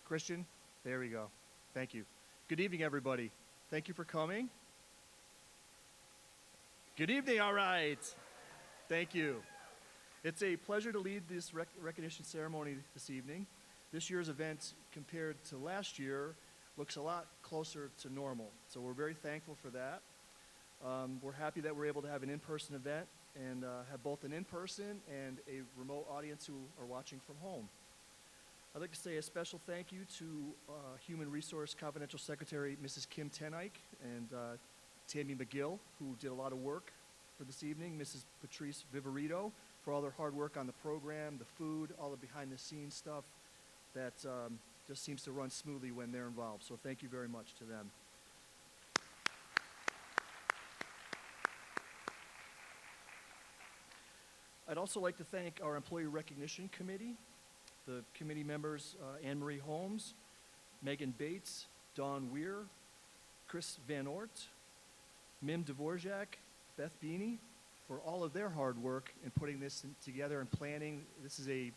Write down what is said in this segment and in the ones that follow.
Christian? There we go. Thank you. Good evening, everybody. Thank you for coming. Good evening, all right. Thank you. It's a pleasure to lead this recognition ceremony this evening. This year's event, compared to last year, looks a lot closer to normal, so we're very thankful for that. We're happy that we're able to have an in-person event and have both an in-person and a remote audience who are watching from home. I'd like to say a special thank you to Human Resource Confidential Secretary Mrs. Kim Tenike and Tammy Gill, who did a lot of work for this evening, Mrs. Patrice Viverito, for all their hard work on the program, the food, all the behind-the-scenes stuff that just seems to run smoothly when they're involved. So thank you very much to them. I'd also like to thank our Employee Recognition Committee, the committee members Anne Marie Holmes, Megan Bates, Dawn Weir, Chris Van Ort, Mim Dvorak, Beth Beaney, for all of their hard work in putting this together and planning. This is a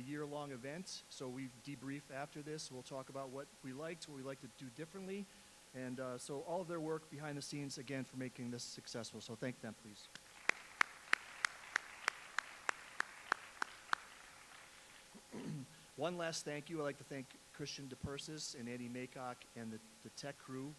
year-long event, so we debrief after this. We'll talk about what we liked, what we like to do differently, and so all of their work behind the scenes, again, for making this successful. So thank them, please. One last thank you. I'd like to thank Christian DePersis and Andy Maycock and the tech crew.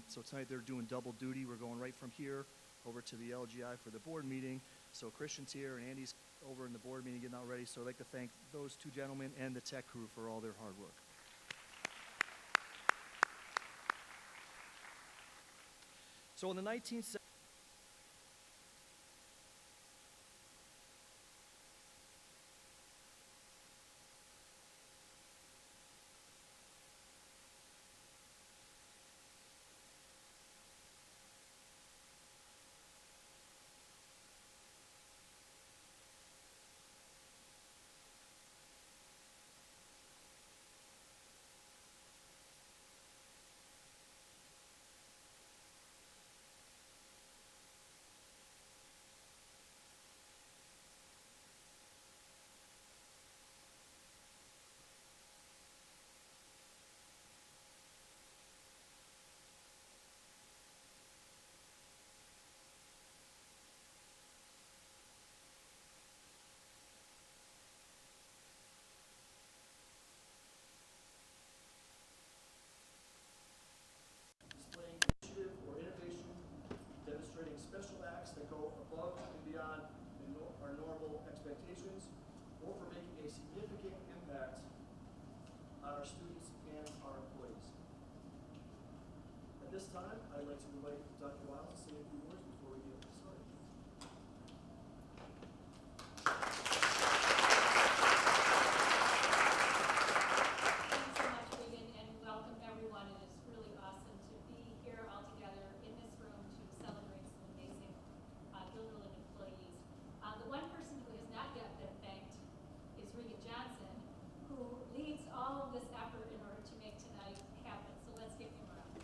So tonight they're doing double duty. We're going right from here over to the LGI for the board meeting. So Christian's here and Andy's over in the board meeting getting all ready. So I'd like to thank those two gentlemen and the tech crew for all their hard work. So in the 1970s, special acts that go above and beyond our normal expectations, or for making a significant impact on our students and our employees. At this time, I'd like to invite Dr. Wiles to say a few words before we get started. Thanks so much, Regan, and welcome everyone. It is really awesome to be here all together in this room to celebrate some amazing Gilderland employees. The one person who has not yet been thanked is Regan Johnson, who leads all of this effort in order to make tonight happen. So let's give him a round.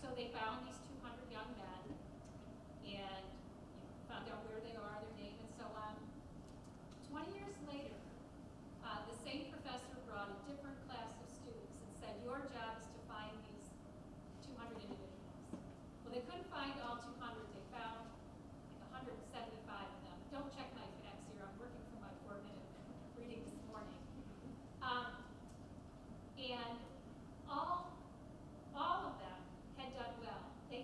So they found these 200 young men and found out where they are, their name, and so on. 20 years later, the same professor brought a different class of students and said, your job is to find these 200 individuals. Well, they couldn't find all 200. They found like 175 of them. Don't check my facts here. I'm working from my 4-minute reading this morning. And all of them had done well. They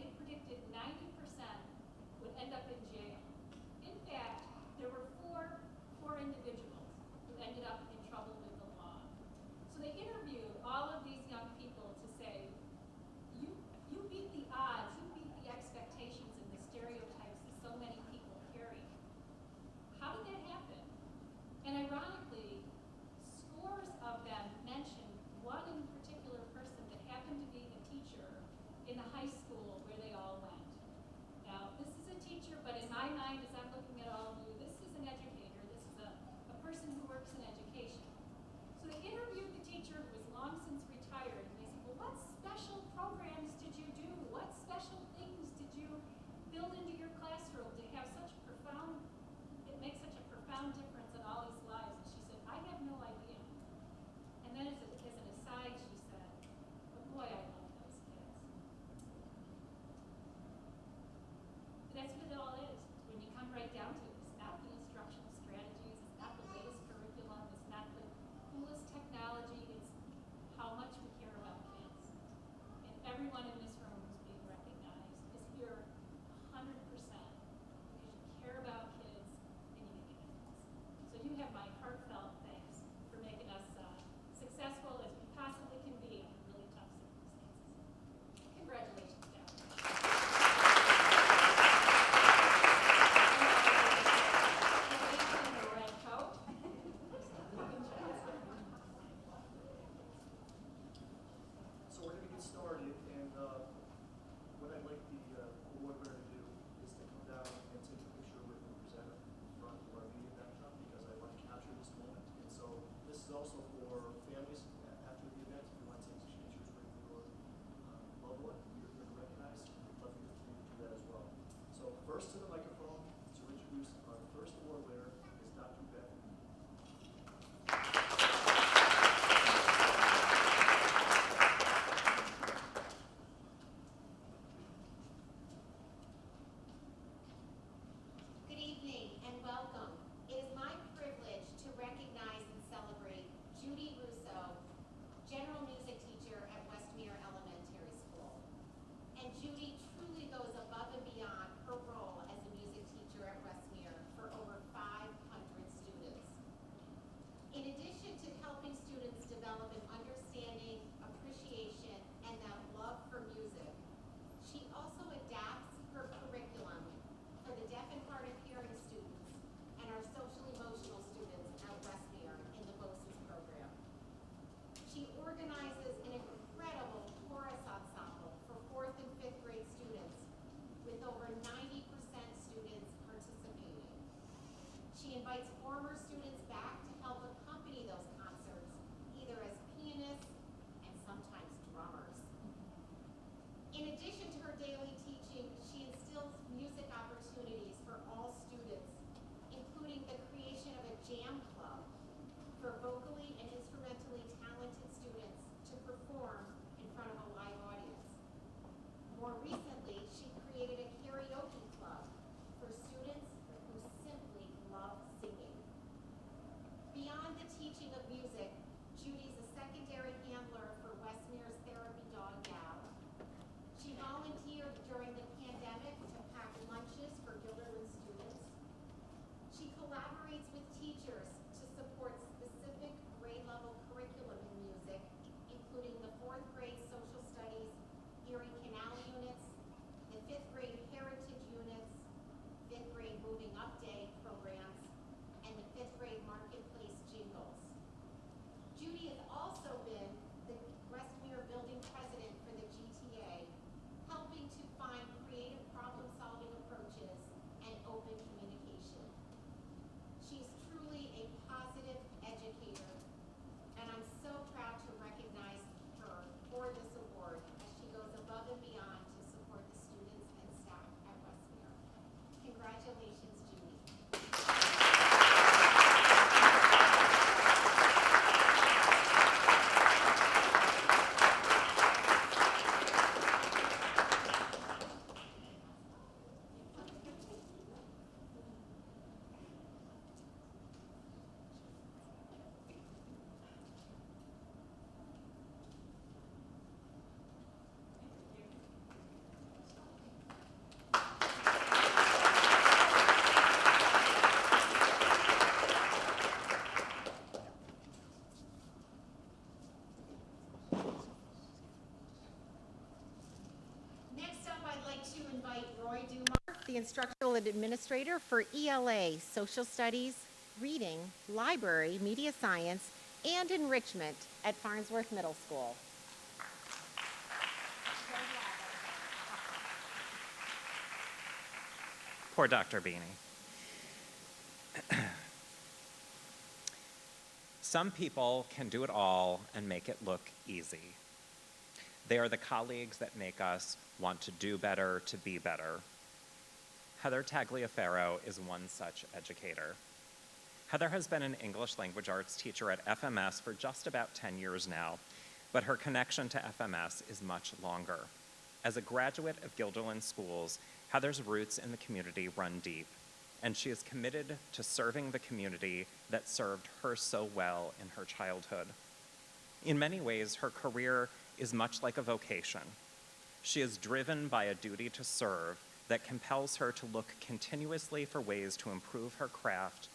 the instructional administrator for ELA, Social Studies, Reading, Library, Media Science, and Enrichment at Farnsworth Middle School. Poor Dr. Beaney. Some people can do it all and make it look easy. They are the colleagues that make us want to do better, to be better. Heather Tagliaferro is one such educator. Heather has been an English language arts teacher at FMS for just about 10 years now, but her connection to FMS is much longer. As a graduate of Guilderland Schools, Heather's roots in the community run deep, and she is committed to serving the community that served her so well in her childhood. In many ways, her career is much like a vocation. She is driven by a duty to serve that compels her to look continuously for ways to improve her craft,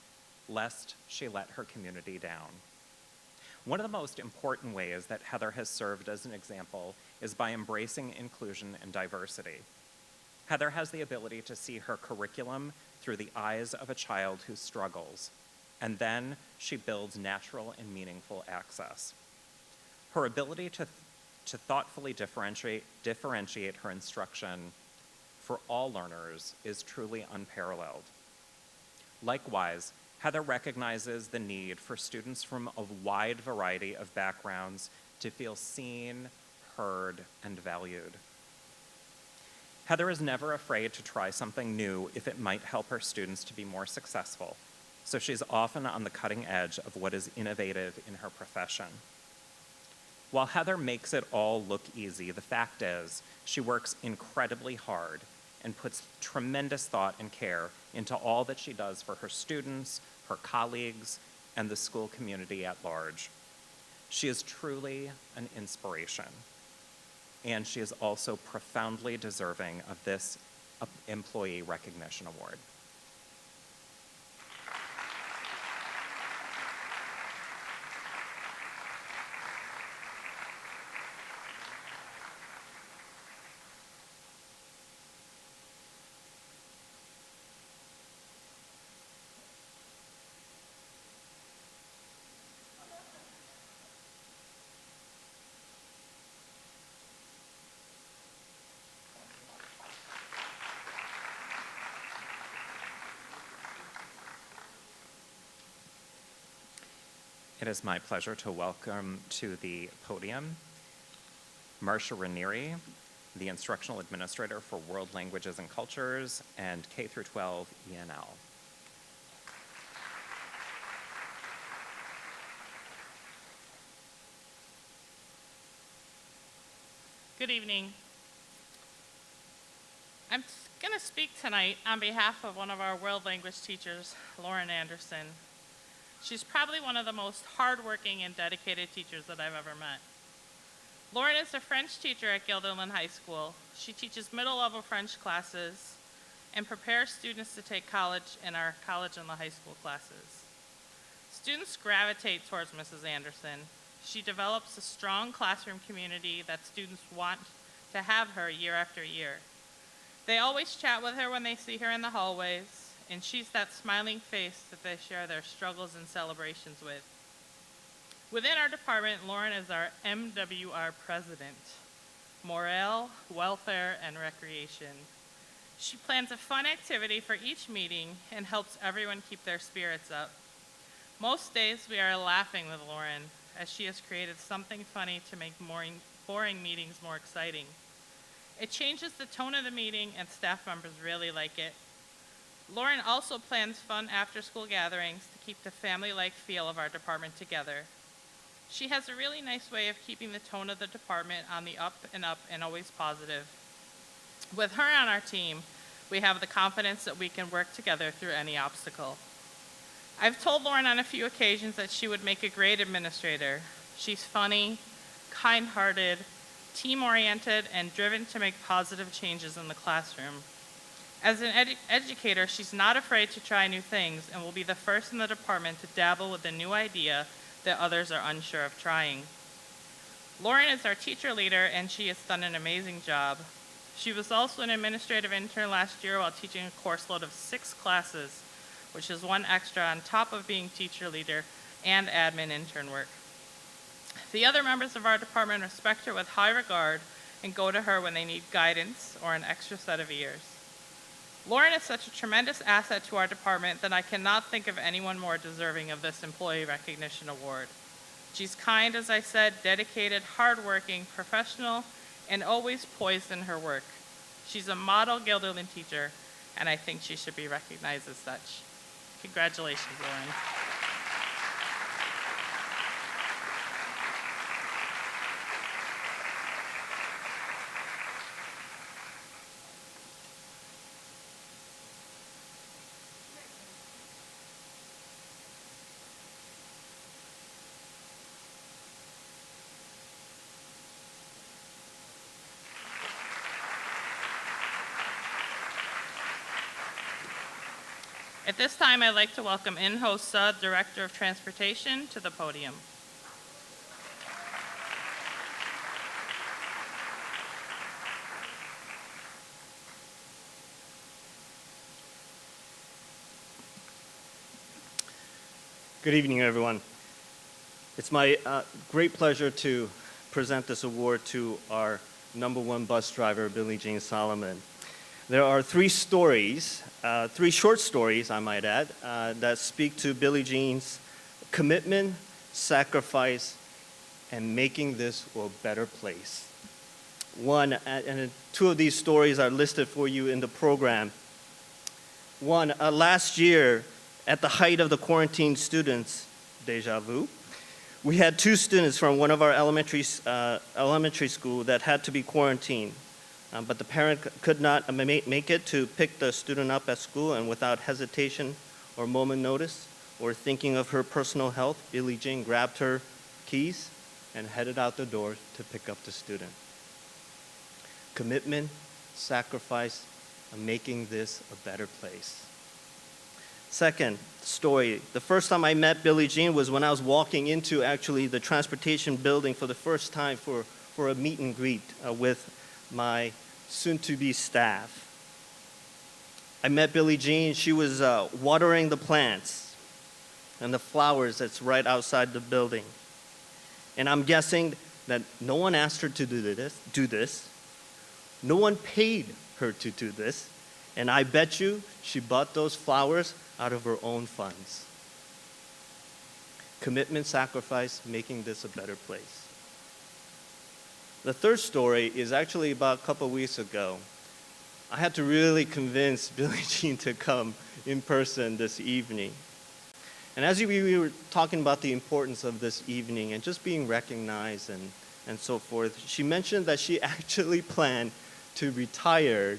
lest she let her community down. One of the most important ways that Heather has served as an example is by embracing inclusion and diversity. Heather has the ability to see her curriculum through the eyes of a child who struggles, and then she builds natural and meaningful access. Her ability to thoughtfully differentiate her instruction for all learners is truly unparalleled. Likewise, Heather recognizes the need for students from a wide variety of backgrounds to feel seen, heard, and valued. Heather is never afraid to try something new if it might help her students to be more successful, so she's often on the cutting edge of what is innovative in her profession. While Heather makes it all look easy, the fact is she works incredibly hard and puts tremendous thought and care into all that she does for her students, her colleagues, and the school community at large. She is truly an inspiration, and she is also profoundly deserving of this Employee Recognition Award. It is my pleasure to welcome to the podium Marcia Ranieri, the Instructional Administrator for World Languages and Cultures and K-12 ENL. Good evening. I'm going to speak tonight on behalf of one of our world language teachers, Lauren Anderson. She's probably one of the most hardworking and dedicated teachers that I've ever met. Lauren is a French teacher at Guilderland High School. She teaches middle-level French classes and prepares students to take college in our college and the high school classes. Students gravitate towards Mrs. Anderson. She develops a strong classroom community that students want to have her year after year. They always chat with her when they see her in the hallways, and she's that smiling face that they share their struggles and celebrations with. Within our department, Lauren is our MWR president, Morale, Welfare, and Recreation. She plans a fun activity for each meeting and helps everyone keep their spirits up. Most days we are laughing with Lauren as she has created something funny to make boring meetings more exciting. It changes the tone of the meeting and staff members really like it. Lauren also plans fun after-school gatherings to keep the family-like feel of our department together. She has a really nice way of keeping the tone of the department on the up and always positive. With her on our team, we have the confidence that we can work together through any obstacle. I've told Lauren on a few occasions that she would make a great administrator. She's funny, kind-hearted, team-oriented, and driven to make positive changes in the classroom. As an educator, she's not afraid to try new things and will be the first in the department to dabble with a new idea that others are unsure of trying. Lauren is our teacher leader, and she has done an amazing job. She was also an administrative intern last year while teaching a course load of 6 classes, which is 1 extra on top of being teacher leader and admin intern work. The other members of our department respect her with high regard and go to her when they need guidance or an extra set of ears. Lauren is such a tremendous asset to our department that I cannot think of anyone more deserving of this Employee Recognition Award. She's kind, as I said, dedicated, hardworking, professional, and always poised in her work. She's a model Guilderland teacher, and I think she should be recognized as such. Congratulations, Lauren. At this time, I'd like to welcome In-Hosa, Director of Transportation, to the podium. Good evening, everyone. It's my great pleasure to present this award to our #1 bus driver, Billie Jean Solomon. There are 3 stories, 3 short stories, I might add, that speak to Billie Jean's commitment, sacrifice, and making this a better place. One, and 2 of these stories are listed for you in the program. One, last year, at the height of the quarantine students, deja vu, we had 2 students from one of our elementary school that had to be quarantined. But the parent could not make it to pick the student up at school, and without hesitation or moment notice or thinking of her personal health, Billie Jean grabbed her keys and headed out the door to pick up the student. Commitment, sacrifice, and making this a better place. Second story, the first time I met Billie Jean was when I was walking into actually the transportation building for the first time for a meet and greet with my soon-to-be staff. I met Billie Jean. She was watering the plants and the flowers that's right outside the building. And I'm guessing that no one asked her to do this. No one paid her to do this. And I bet you she bought those flowers out of her own funds. Commitment, sacrifice, making this a better place. The third story is actually about a couple weeks ago. I had to really convince Billie Jean to come in person this evening. And as we were talking about the importance of this evening and just being recognized and so forth, she mentioned that she actually planned to retire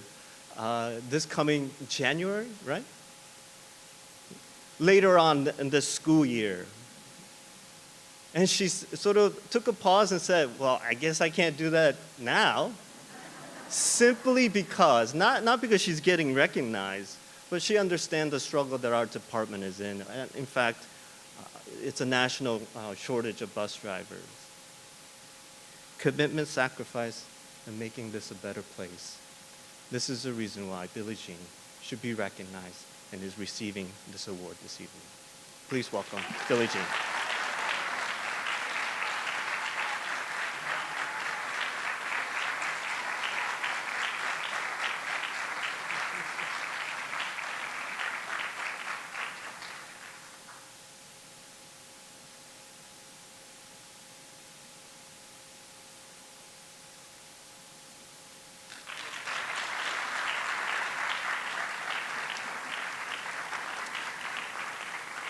this coming January, right? Later on in this school year. And she sort of took a pause and said, well, I guess I can't do that now. Simply because, not because she's getting recognized, but she understands the struggle that our department is in. In fact, it's a national shortage of bus drivers. Commitment, sacrifice, and making this a better place. This is the reason why Billie Jean should be recognized and is receiving this award this evening. Please welcome Billie Jean.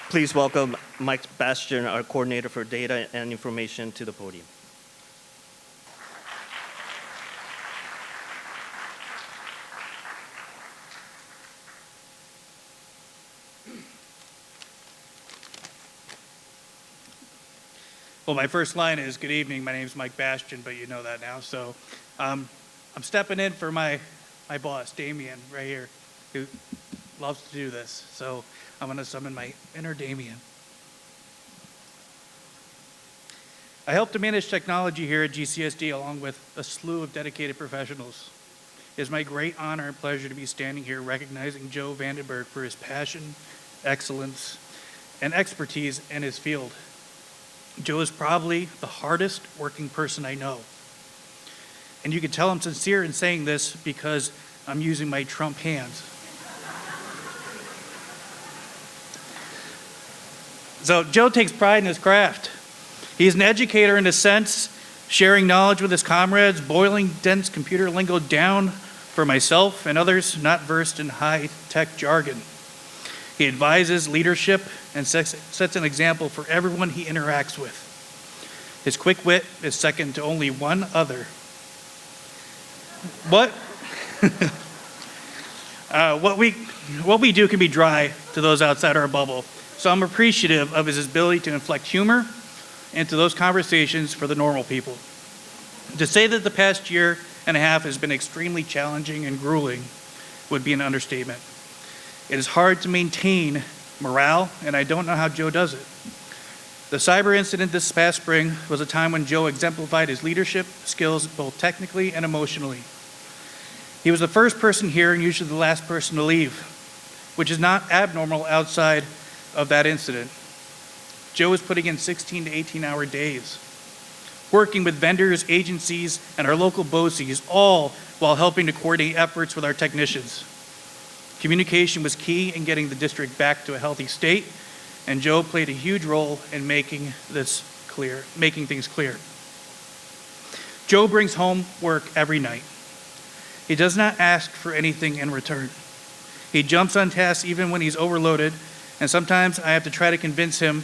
Please welcome Mike Bastian, our coordinator for data and information, to the podium. Well, my first line is, good evening, my name's Mike Bastian, but you know that now. So I'm stepping in for my boss, Damien, right here, who loves to do this. So I'm going to summon my inner Damien. I help to manage technology here at GCSD along with a slew of dedicated professionals. It is my great honor and pleasure to be standing here recognizing Joe Vandenberg for his passion, excellence, and expertise in his field. Joe is probably the hardest working person I know. And you can tell I'm sincere in saying this because I'm using my Trump hands. So Joe takes pride in his craft. He's an educator in a sense, sharing knowledge with his comrades, boiling dense computer lingo down for myself and others not versed in high-tech jargon. He advises leadership and sets an example for everyone he interacts with. His quick wit is second to only one other. What we do can be dry to those outside our bubble, so I'm appreciative of his ability to inflect humor into those conversations for the normal people. To say that the past year and a half has been extremely challenging and grueling would be an understatement. It is hard to maintain morale, and I don't know how Joe does it. The cyber incident this past spring was a time when Joe exemplified his leadership skills both technically and emotionally. He was the first person here and usually the last person to leave, which is not abnormal outside of that incident. Joe is putting in 16 to 18-hour days, working with vendors, agencies, and our local BOCES, all while helping to coordinate efforts with our technicians. Communication was key in getting the district back to a healthy state, and Joe played a huge role in making things clear. Joe brings home work every night. He does not ask for anything in return. He jumps on tasks even when he's overloaded, and sometimes I have to try to convince him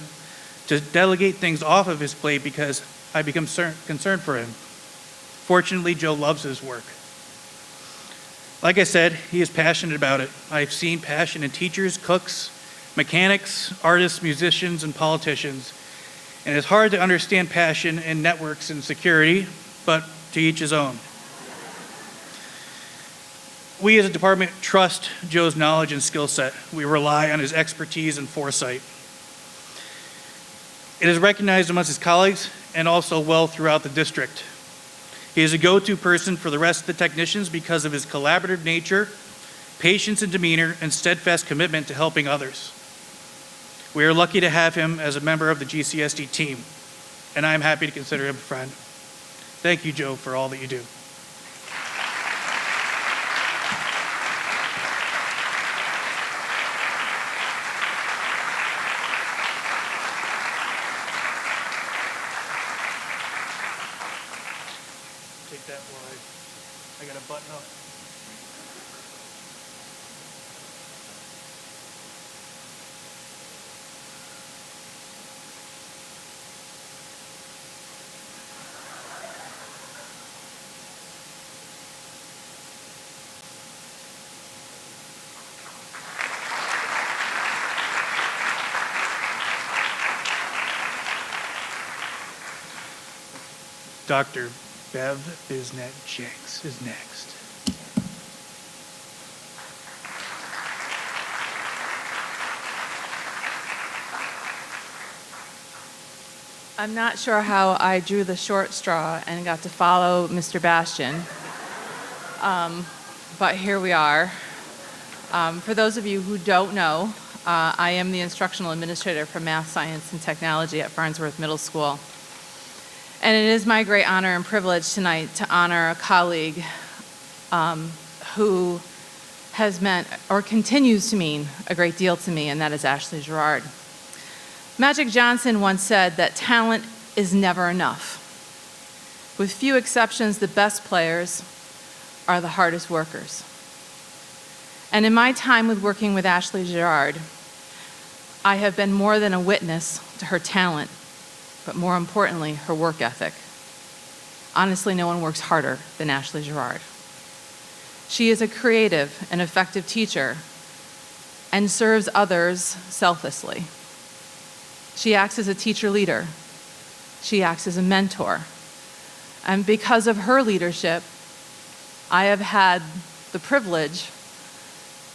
to delegate things off of his plate because I become concerned for him. Fortunately, Joe loves his work. Like I said, he is passionate about it. I've seen passion in teachers, cooks, mechanics, artists, musicians, and politicians. And it's hard to understand passion in networks and security, but to each his own. We as a department trust Joe's knowledge and skill set. We rely on his expertise and foresight. It is recognized amongst his colleagues and also well throughout the district. He is a go-to person for the rest of the technicians because of his collaborative nature, patience and demeanor, and steadfast commitment to helping others. We are lucky to have him as a member of the GCSD team, and I am happy to consider him a friend. Thank you, Joe, for all that you do. Take that while I got a button up. Dr. Bev Bisnett Jenkins is next. I'm not sure how I drew the short straw and got to follow Mr. Bastian, but here we are. For those of you who don't know, I am the instructional administrator for math, science, and technology at Farnsworth Middle School. And it is my great honor and privilege tonight to honor a colleague who has meant or continues to mean a great deal to me, and that is Ashley Gerard. Magic Johnson once said that talent is never enough. With few exceptions, the best players are the hardest workers. And in my time with working with Ashley Gerard, I have been more than a witness to her talent, but more importantly, her work ethic. Honestly, no one works harder than Ashley Gerard. She is a creative and effective teacher and serves others selflessly. She acts as a teacher leader. She acts as a mentor. And because of her leadership, I have had the privilege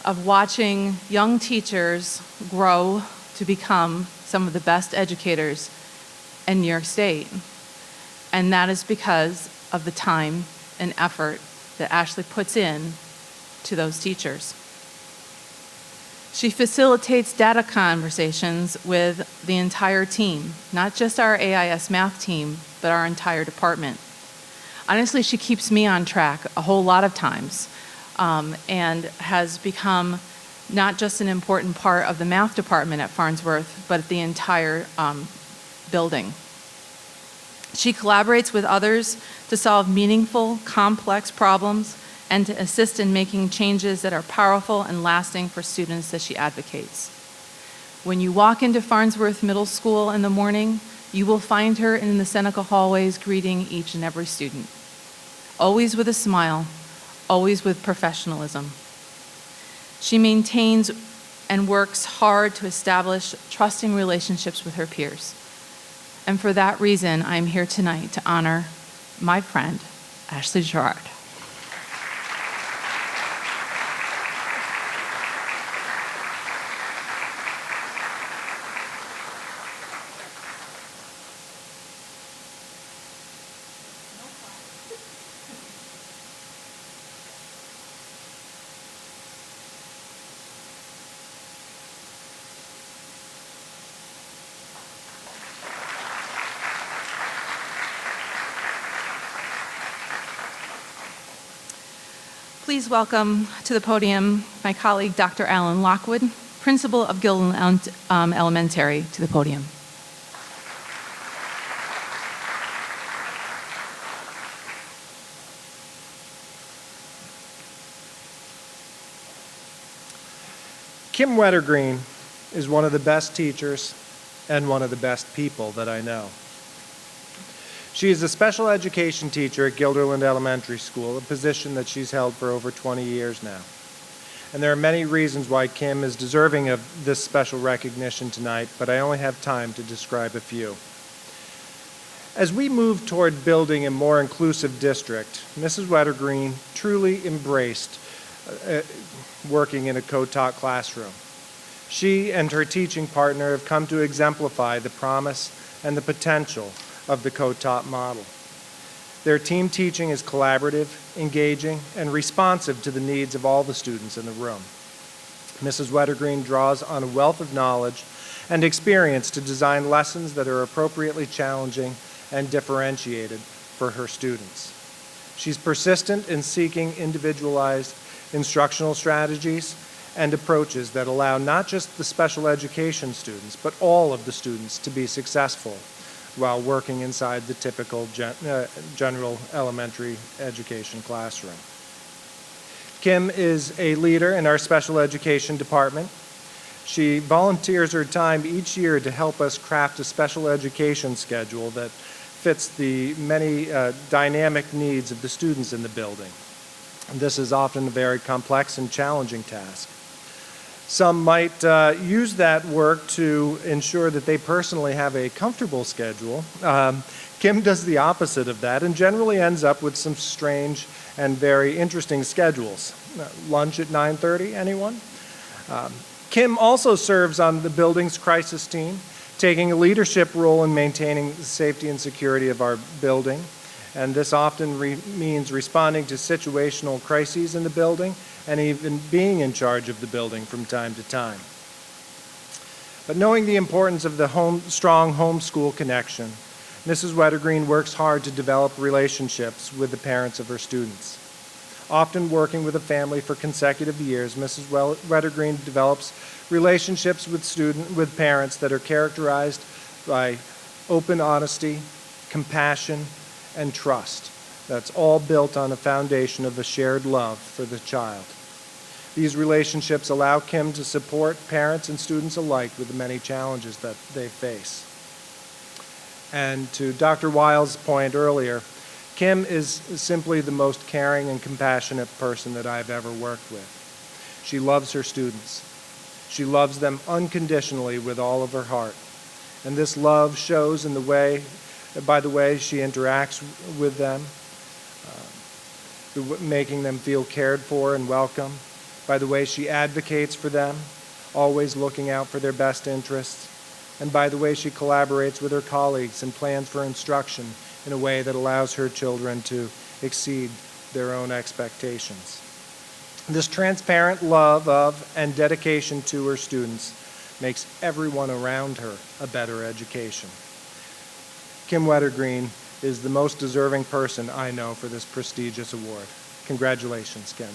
of watching young teachers grow to become some of the best educators in New York State. And that is because of the time and effort that Ashley puts in to those teachers. She facilitates data conversations with the entire team, not just our AIS math team, but our entire department. Honestly, she keeps me on track a whole lot of times, and has become not just an important part of the math department at Farnsworth, but the entire building. She collaborates with others to solve meaningful, complex problems and to assist in making changes that are powerful and lasting for students that she advocates. When you walk into Farnsworth Middle School in the morning, you will find her in the Seneca hallways greeting each and every student. Always with a smile, always with professionalism. She maintains and works hard to establish trusting relationships with her peers. And for that reason, I'm here tonight to honor my friend, Ashley Gerard. Please welcome to the podium my colleague, Dr. Alan Lockwood, principal of Gilden Elementary, to the podium. Kim Wettergreen is one of the best teachers and one of the best people that I know. She is a special education teacher at Guilderland Elementary School, a position that she's held for over 20 years now. And there are many reasons why Kim is deserving of this special recognition tonight, but I only have time to describe a few. As we move toward building a more inclusive district, Mrs. Wettergreen truly embraced working in a co-taught classroom. She and her teaching partner have come to exemplify the promise and the potential of the co-taught model. Their team teaching is collaborative, engaging, and responsive to the needs of all the students in the room. Mrs. Wettergreen draws on a wealth of knowledge and experience to design lessons that are appropriately challenging and differentiated for her students. She's persistent in seeking individualized instructional strategies and approaches that allow not just the special education students, but all of the students to be successful while working inside the typical general elementary education classroom. Kim is a leader in our special education department. She volunteers her time each year to help us craft a special education schedule that fits the many dynamic needs of the students in the building. And this is often a very complex and challenging task. Some might use that work to ensure that they personally have a comfortable schedule. Kim does the opposite of that and generally ends up with some strange and very interesting schedules. Lunch at 9:30, anyone? Kim also serves on the building's crisis team, taking a leadership role in maintaining the safety and security of our building. And this often means responding to situational crises in the building and even being in charge of the building from time to time. But knowing the importance of the strong homeschool connection, Mrs. Wettergreen works hard to develop relationships with the parents of her students. Often working with a family for consecutive years, Mrs. Wettergreen develops relationships with parents that are characterized by open honesty, compassion, and trust. That's all built on a foundation of a shared love for the child. These relationships allow Kim to support parents and students alike with the many challenges that they face. And to Dr. Weil's point earlier, Kim is simply the most caring and compassionate person that I've ever worked with. She loves her students. She loves them unconditionally with all of her heart. And this love shows in by the way she interacts with them, making them feel cared for and welcome, by the way she advocates for them, always looking out for their best interests, and by the way she collaborates with her colleagues and plans for instruction in a way that allows her children to exceed their own expectations. This transparent love of and dedication to her students makes everyone around her a better education. Kim Wettergreen is the most deserving person I know for this prestigious award. Congratulations, Kim.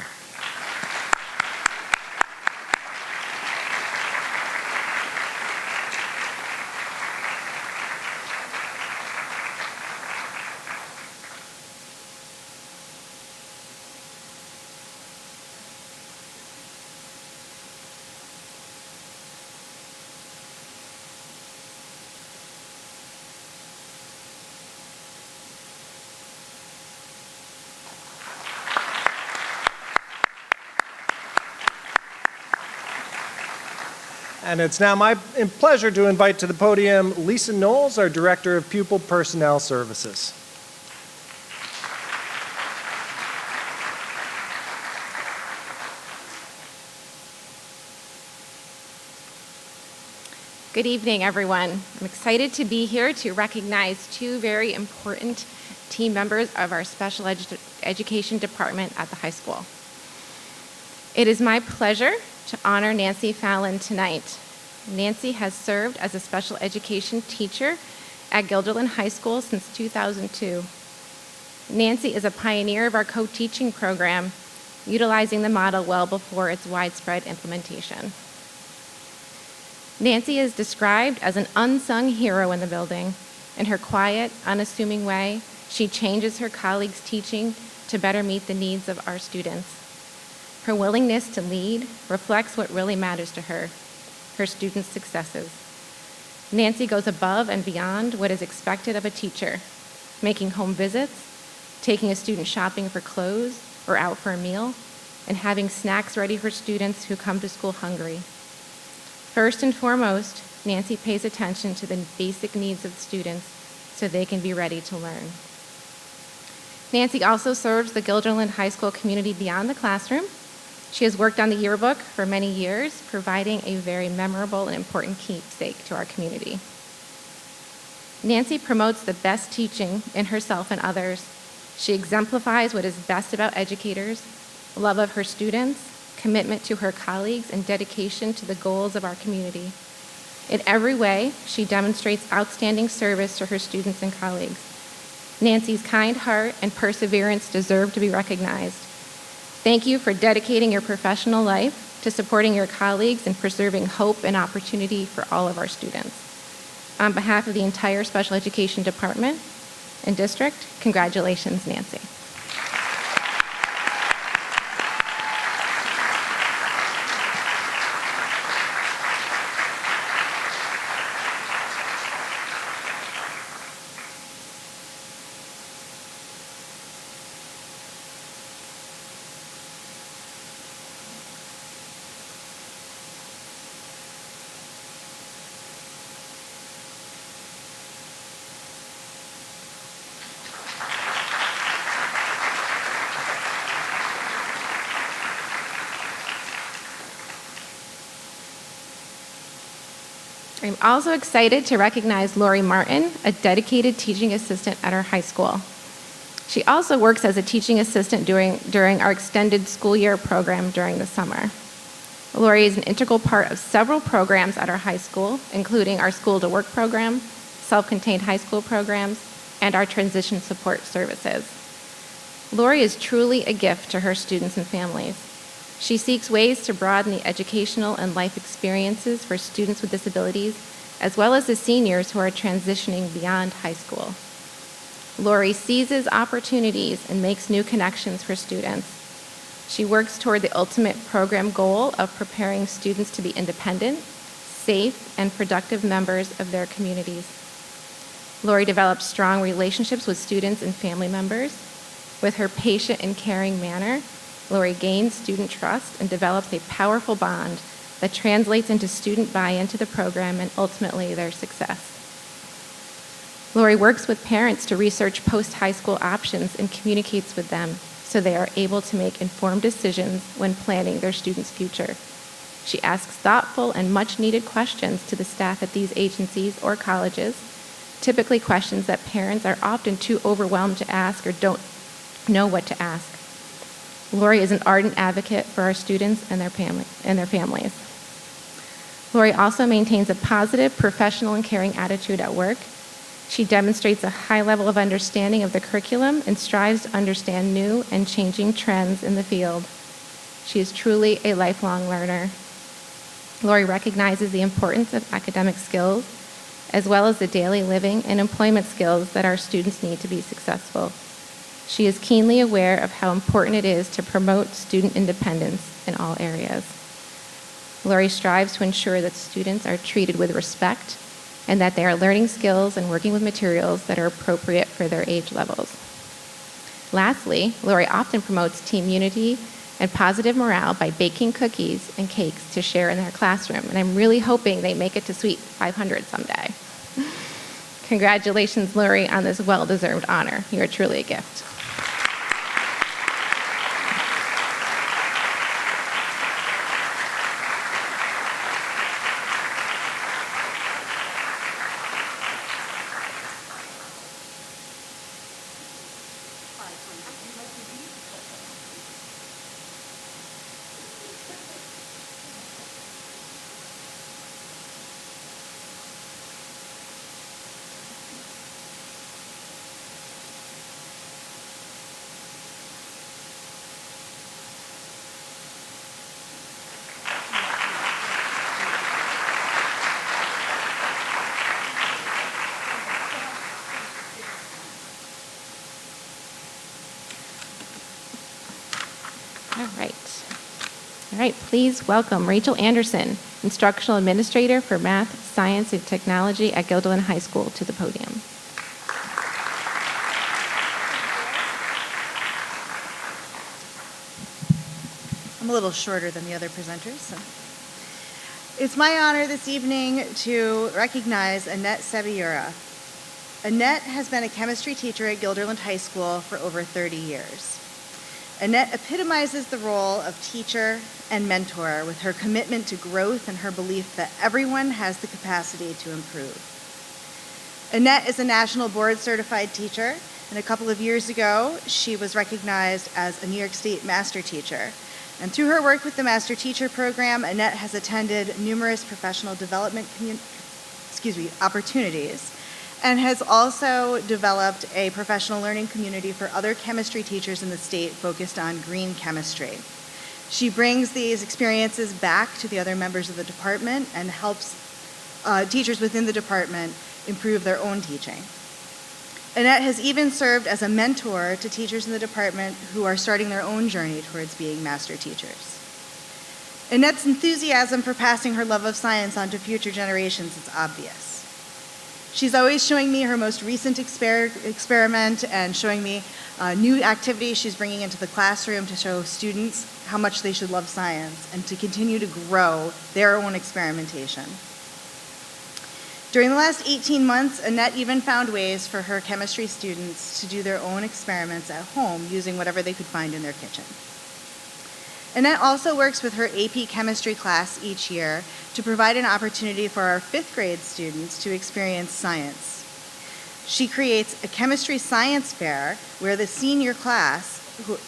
And it's now my pleasure to invite to the podium Lisa Knowles, our Director of Pupil Personnel Services. Good evening, everyone. I'm excited to be here to recognize two very important team members of our special education department at the high school. It is my pleasure to honor Nancy Fallon tonight. Nancy has served as a special education teacher at Guilderland High School since 2002. Nancy is a pioneer of our co-teaching program, utilizing the model well before its widespread implementation. Nancy is described as an unsung hero in the building. In her quiet, unassuming way, she changes her colleagues' teaching to better meet the needs of our students. Her willingness to lead reflects what really matters to her students' successes. Nancy goes above and beyond what is expected of a teacher, making home visits, taking a student shopping for clothes or out for a meal, and having snacks ready for students who come to school hungry. First and foremost, Nancy pays attention to the basic needs of students so they can be ready to learn. Nancy also serves the Guilderland High School community beyond the classroom. She has worked on the yearbook for many years, providing a very memorable and important keepsake to our community. Nancy promotes the best teaching in herself and others. She exemplifies what is best about educators, love of her students, commitment to her colleagues, and dedication to the goals of our community. In every way, she demonstrates outstanding service to her students and colleagues. Nancy's kind heart and perseverance deserve to be recognized. Thank you for dedicating your professional life to supporting your colleagues and preserving hope and opportunity for all of our students. On behalf of the entire Special Education Department and District, congratulations, Nancy. I'm also excited to recognize Lori Martin, a dedicated teaching assistant at our high school. She also works as a teaching assistant during our extended school year program during the summer. Lori is an integral part of several programs at our high school, including our School to Work program, self-contained high school programs, and our transition support services. Lori is truly a gift to her students and families. She seeks ways to broaden the educational and life experiences for students with disabilities, as well as the seniors who are transitioning beyond high school. Lori seizes opportunities and makes new connections for students. She works toward the ultimate program goal of preparing students to be independent, safe, and productive members of their communities. Lori develops strong relationships with students and family members. With her patient and caring manner, Lori gains student trust and develops a powerful bond that translates into student buy-in to the program and ultimately their success. Lori works with parents to research post-high school options and communicates with them so they are able to make informed decisions when planning their students' future. She asks thoughtful and much-needed questions to the staff at these agencies or colleges, typically questions that parents are often too overwhelmed to ask or don't know what to ask. Lori is an ardent advocate for our students and their families. Lori also maintains a positive, professional, and caring attitude at work. She demonstrates a high level of understanding of the curriculum and strives to understand new and changing trends in the field. She is truly a lifelong learner. Lori recognizes the importance of academic skills, as well as the daily living and employment skills that our students need to be successful. She is keenly aware of how important it is to promote student independence in all areas. Lori strives to ensure that students are treated with respect and that they are learning skills and working with materials that are appropriate for their age levels. Lastly, Lori often promotes team unity and positive morale by baking cookies and cakes to share in their classroom, and I'm really hoping they make it to Suite 500 someday. Congratulations, Lori, on this well-deserved honor. You are truly a gift. All right, please welcome Rachel Anderson, Instructional Administrator for Math, Science, and Technology at Guilderland High School, to the podium. I'm a little shorter than the other presenters. So. It's my honor this evening to recognize Annette Sebiura. Annette has been a chemistry teacher at Guilderland High School for over 30 years. Annette epitomizes the role of teacher and mentor with her commitment to growth and her belief that everyone has the capacity to improve. Annette is a national board certified teacher, and a couple of years ago, she was recognized as a New York State master teacher. And through her work with the Master Teacher Program, Annette has attended numerous professional development opportunities and has also developed a professional learning community for other chemistry teachers in the state focused on green chemistry. She brings these experiences back to the other members of the department and helps teachers within the department improve their own teaching. Annette has even served as a mentor to teachers in the department who are starting their own journey towards being master teachers. Annette's enthusiasm for passing her love of science on to future generations is obvious. She's always showing me her most recent experiment and showing me new activities she's bringing into the classroom to show students how much they should love science and to continue to grow their own experimentation. During the last 18 months, Annette even found ways for her chemistry students to do their own experiments at home using whatever they could find in their kitchen. Annette also works with her AP chemistry class each year to provide an opportunity for our 5th grade students to experience science. She creates a chemistry science fair where the senior class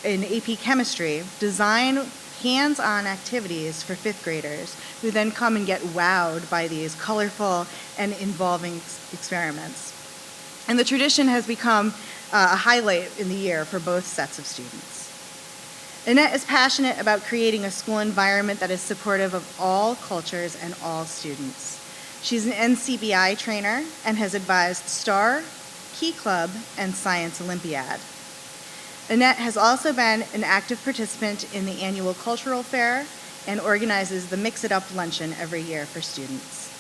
in AP chemistry design hands-on activities for 5th graders who then come and get wowed by these colorful and involving experiments. And the tradition has become a highlight in the year for both sets of students. Annette is passionate about creating a school environment that is supportive of all cultures and all students. She's an NCBI trainer and has advised STAR, Key Club, and Science Olympiad. Annette has also been an active participant in the annual cultural fair and organizes the Mix It Up luncheon every year for students.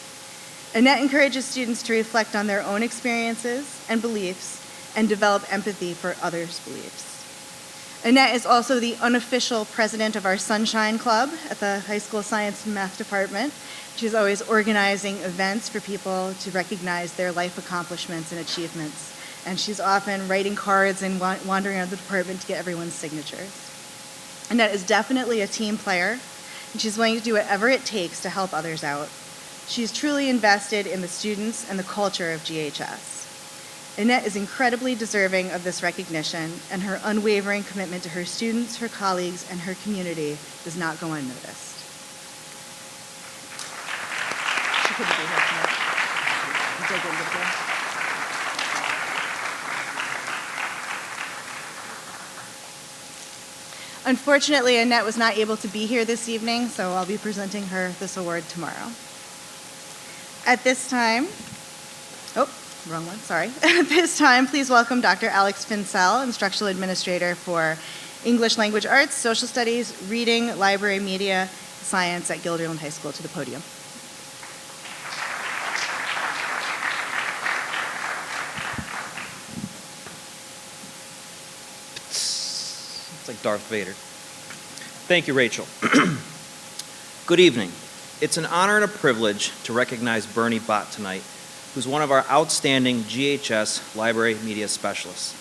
Annette encourages students to reflect on their own experiences and beliefs and develop empathy for others' beliefs. Annette is also the unofficial president of our Sunshine Club at the high school science and math department. She's always organizing events for people to recognize their life accomplishments and achievements. And she's often writing cards and wandering around the department to get everyone's signatures. Annette is definitely a team player, and she's willing to do whatever it takes to help others out. She's truly invested in the students and the culture of GHS. Annette is incredibly deserving of this recognition, and her unwavering commitment to her students, her colleagues, and her community does not go unnoticed. She couldn't be here tonight. I'm so good with her. Unfortunately, Annette was not able to be here this evening, so I'll be presenting her this award tomorrow. At this time, wrong one, sorry. At this time, please welcome Dr. Alex Finsell, Instructional Administrator for English Language Arts, Social Studies, Reading, Library, Media, Science at Guilderland High School, to the podium. It's like Darth Vader. Thank you, Rachel. Good evening. It's an honor and a privilege to recognize Bernie Bott tonight, who's one of our outstanding GHS library media specialists.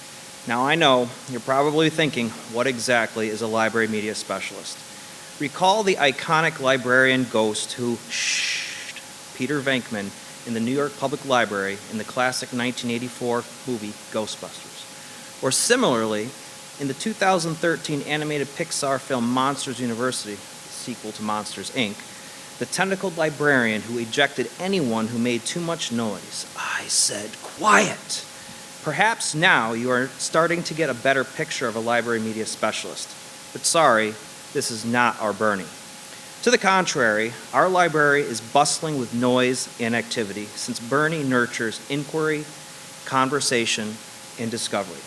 Now, I know you're probably thinking, what exactly is a library media specialist? Recall the iconic librarian ghost who shushed Peter Venkman in the New York Public Library in the classic 1984 movie Ghostbusters. Or similarly, in the 2013 animated Pixar film Monsters University, sequel to Monsters, Inc., the tentacled librarian who ejected anyone who made too much noise. I said, quiet. Perhaps now you are starting to get a better picture of a library media specialist. But sorry, this is not our Bernie. To the contrary, our library is bustling with noise and activity since Bernie nurtures inquiry, conversation, and discovery.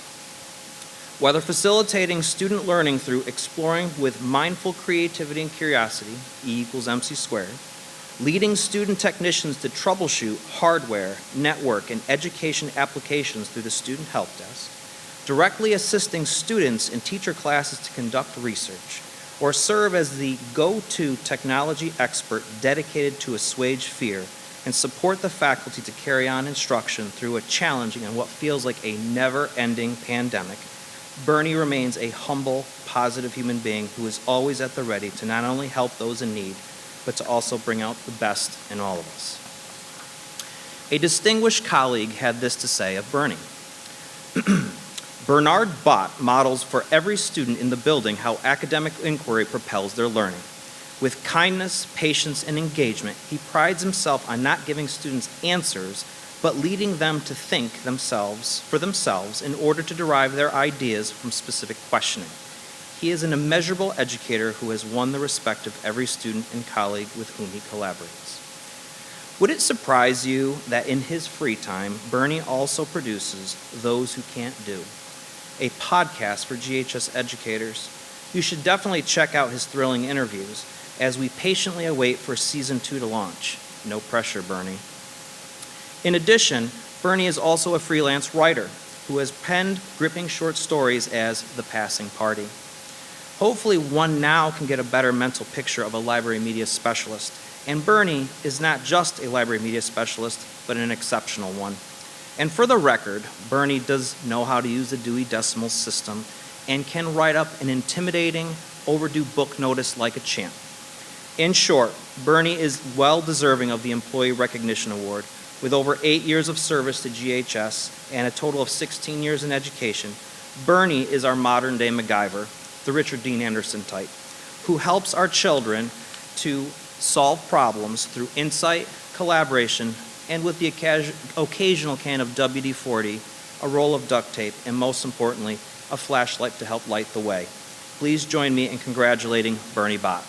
Whether facilitating student learning through exploring with mindful creativity and curiosity, E equals MC squared, leading student technicians to troubleshoot hardware, network, and education applications through the student help desk, directly assisting students in teacher classes to conduct research, or serve as the go-to technology expert dedicated to assuage fear and support the faculty to carry on instruction through a challenging and what feels like a never-ending pandemic, Bernie remains a humble, positive human being who is always at the ready to not only help those in need, but to also bring out the best in all of us. A distinguished colleague had this to say of Bernie. Bernard Bott models for every student in the building how academic inquiry propels their learning. With kindness, patience, and engagement, he prides himself on not giving students answers, but leading them to think for themselves in order to derive their ideas from specific questioning. He is an immeasurable educator who has won the respect of every student and colleague with whom he collaborates. Would it surprise you that in his free time, Bernie also produces Those Who Can't Do, a podcast for GHS educators? You should definitely check out his thrilling interviews as we patiently await for Season 2 to launch. No pressure, Bernie. In addition, Bernie is also a freelance writer who has penned gripping short stories as The Passing Party. Hopefully one now can get a better mental picture of a library media specialist, and Bernie is not just a library media specialist, but an exceptional one. And for the record, Bernie does know how to use the Dewey Decimal System and can write up an intimidating, overdue book notice like a champ. In short, Bernie is well deserving of the Employee Recognition Award. With over 8 years of service to GHS and a total of 16 years in education, Bernie is our modern-day MacGyver, the Richard Dean Anderson type, who helps our children to solve problems through insight, collaboration, and with the occasional can of WD-40, a roll of duct tape, and most importantly, a flashlight to help light the way. Please join me in congratulating Bernie Bott.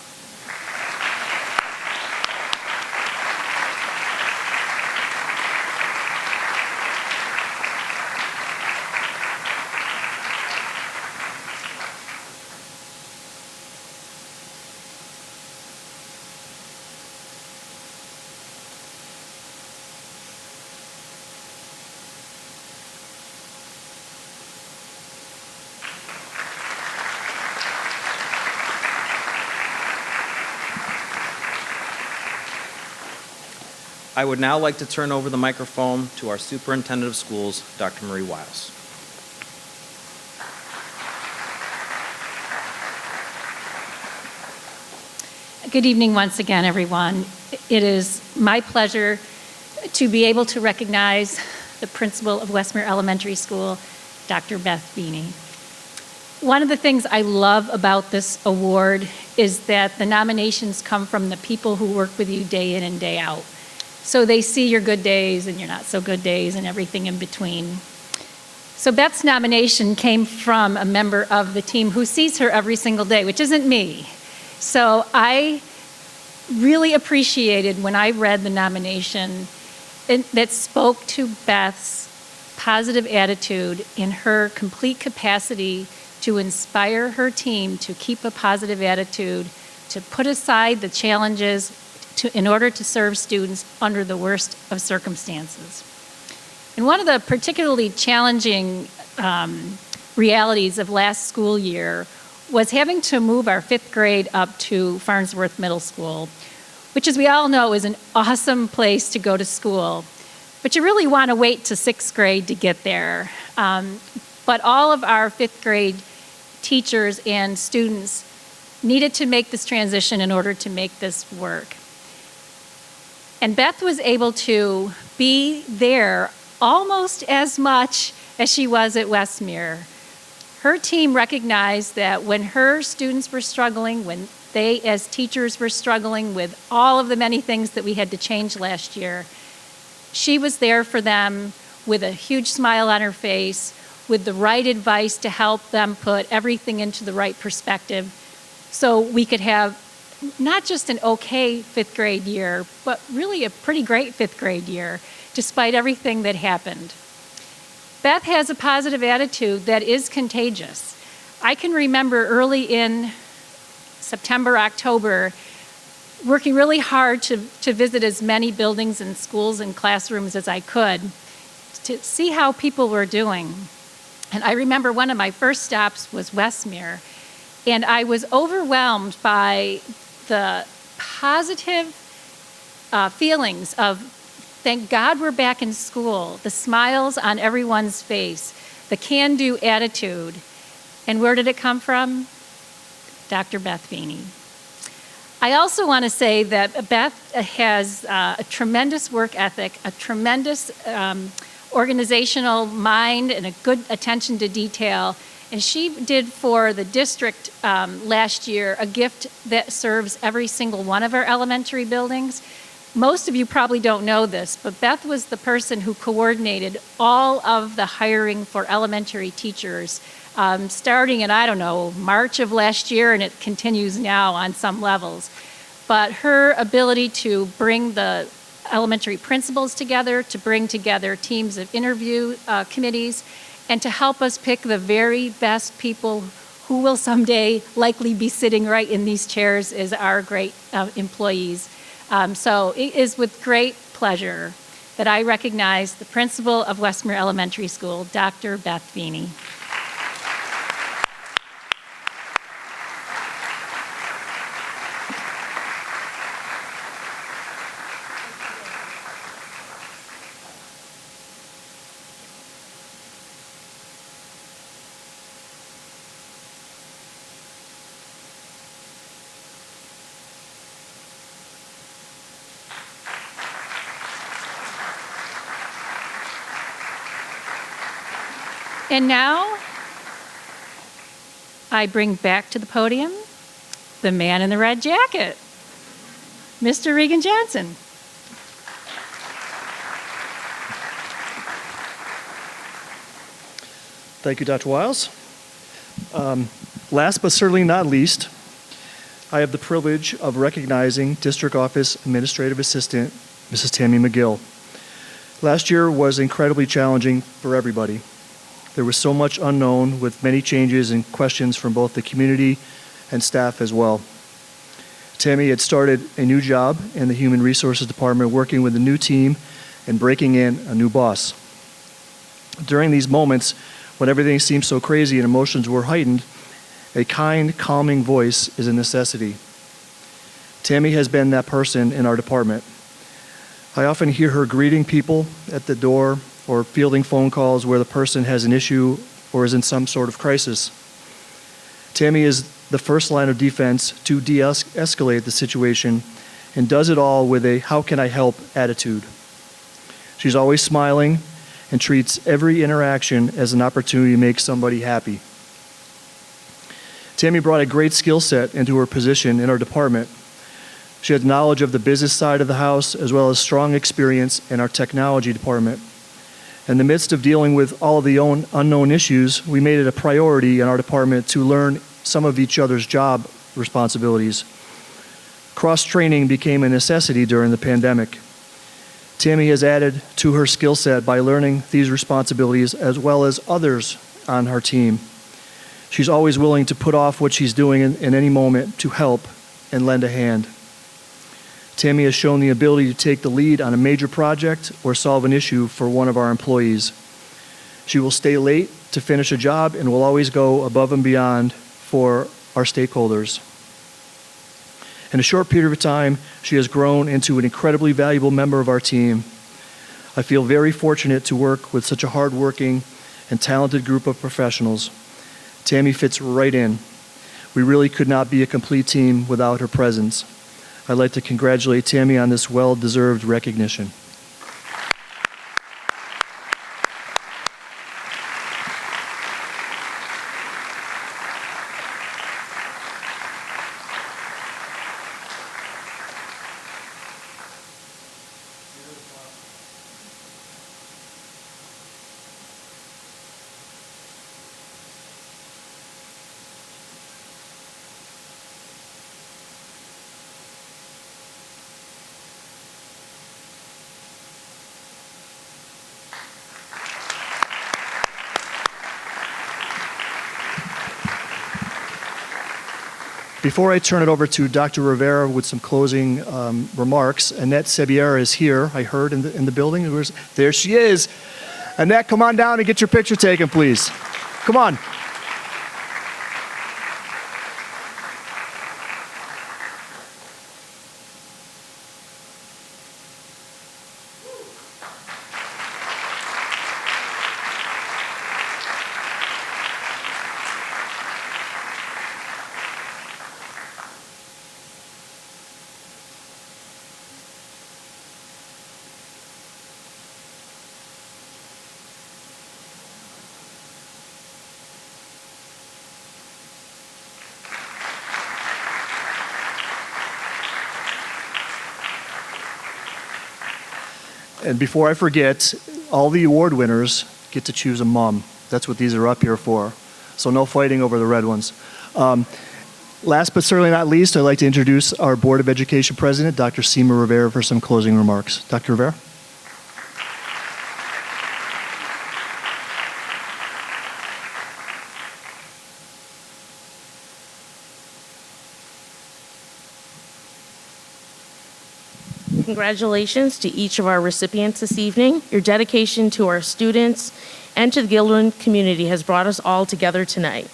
I would now like to turn over the microphone to our Superintendent of Schools, Dr. Marie Wiles. Good evening once again, everyone. It is my pleasure to be able to recognize the principal of Westmere Elementary School, Dr. Beth Beaney. One of the things I love about this award is that the nominations come from the people who work with you day in and day out. So they see your good days and your not so good days and everything in between. So Beth's nomination came from a member of the team who sees her every single day, which isn't me. So I really appreciated when I read the nomination that spoke to Beth's positive attitude in her complete capacity to inspire her team to keep a positive attitude, to put aside the challenges in order to serve students under the worst of circumstances. And one of the particularly challenging realities of last school year was having to move our 5th grade up to Farnsworth Middle School, which, as we all know, is an awesome place to go to school. But you really want to wait to 6th grade to get there. But all of our 5th grade teachers and students needed to make this transition in order to make this work. And Beth was able to be there almost as much as she was at Westmere. Her team recognized that when her students were struggling, when they as teachers were struggling with all of the many things that we had to change last year, she was there for them with a huge smile on her face, with the right advice to help them put everything into the right perspective so we could have not just an okay 5th grade year, but really a pretty great 5th grade year, despite everything that happened. Beth has a positive attitude that is contagious. I can remember early in September, October, working really hard to visit as many buildings and schools and classrooms as I could to see how people were doing. And I remember one of my first stops was Westmere, and I was overwhelmed by the positive feelings of, thank God we're back in school, the smiles on everyone's face, the can-do attitude. And where did it come from? Dr. Beth Beaney. I also want to say that Beth has a tremendous work ethic, a tremendous organizational mind, and a good attention to detail. And she did for the district last year a gift that serves every single one of our elementary buildings. Most of you probably don't know this, but Beth was the person who coordinated all of the hiring for elementary teachers, starting in, I don't know, March of last year, and it continues now on some levels. But her ability to bring the elementary principals together, to bring together teams of interview committees, and to help us pick the very best people who will someday likely be sitting right in these chairs as our great employees. So it is with great pleasure that I recognize the principal of Westmere Elementary School, Dr. Beth Beaney. And now, I bring back to the podium the man in the red jacket, Mr. Regan Johnson. Thank you, Dr. Wiles. Last but certainly not least, I have the privilege of recognizing District Office Administrative Assistant, Mrs. Tammy Gill. Last year was incredibly challenging for everybody. There was so much unknown with many changes and questions from both the community and staff as well. Tammy had started a new job in the Human Resources Department, working with a new team and breaking in a new boss. During these moments, when everything seemed so crazy and emotions were heightened, a kind, calming voice is a necessity. Tammy has been that person in our department. I often hear her greeting people at the door or fielding phone calls where the person has an issue or is in some sort of crisis. Tammy is the first line of defense to de-escalate the situation and does it all with a how can I help attitude. She's always smiling and treats every interaction as an opportunity to make somebody happy. Tammy brought a great skill set into her position in our department. She had knowledge of the business side of the house as well as strong experience in our technology department. In the midst of dealing with all of the unknown issues, we made it a priority in our department to learn some of each other's job responsibilities. Cross-training became a necessity during the pandemic. Tammy has added to her skill set by learning these responsibilities as well as others on her team. She's always willing to put off what she's doing in any moment to help and lend a hand. Tammy has shown the ability to take the lead on a major project or solve an issue for one of our employees. She will stay late to finish a job and will always go above and beyond for our stakeholders. In a short period of time, she has grown into an incredibly valuable member of our team. I feel very fortunate to work with such a hardworking and talented group of professionals. Tammy fits right in. We really could not be a complete team without her presence. I'd like to congratulate Tammy on this well-deserved recognition. Before I turn it over to Dr. Rivera with some closing remarks, Annette Sebiera is here, I heard, in the building. There she is. Annette, come on down and get your picture taken, please. Come on. And before I forget, all the award winners get to choose a mom. That's what these are up here for. So no fighting over the red ones. Last but certainly not least, I'd like to introduce our Board of Education President, Dr. Seema Rivera, for some closing remarks. Dr. Rivera? Congratulations to each of our recipients this evening. Your dedication to our students and to the Gilderland community has brought us all together tonight.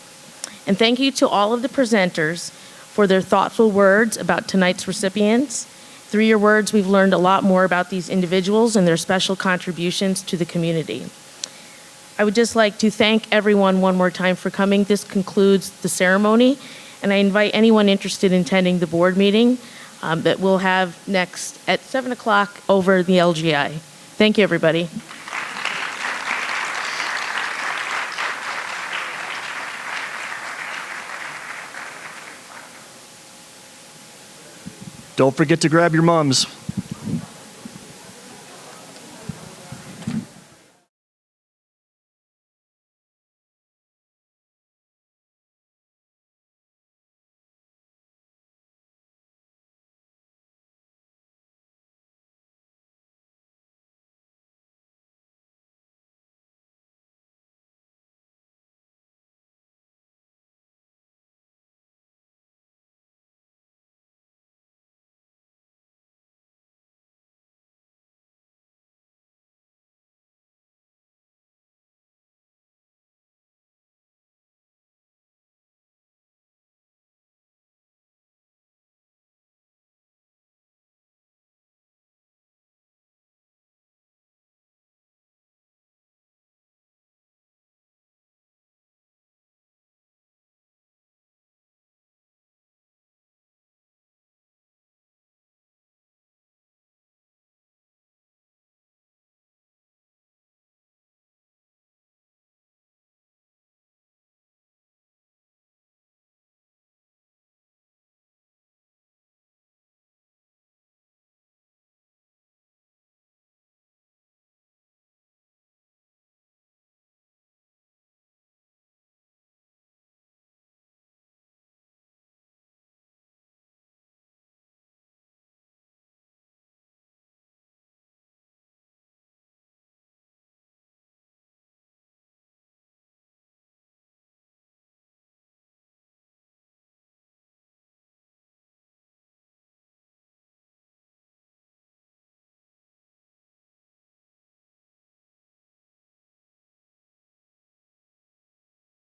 And thank you to all of the presenters for their thoughtful words about tonight's recipients. Through your words, we've learned a lot more about these individuals and their special contributions to the community. I would just like to thank everyone one more time for coming. This concludes the ceremony, and I invite anyone interested in attending the board meeting that we'll have next at 7 o'clock over the LGI. Thank you, everybody. Don't forget to grab your mums.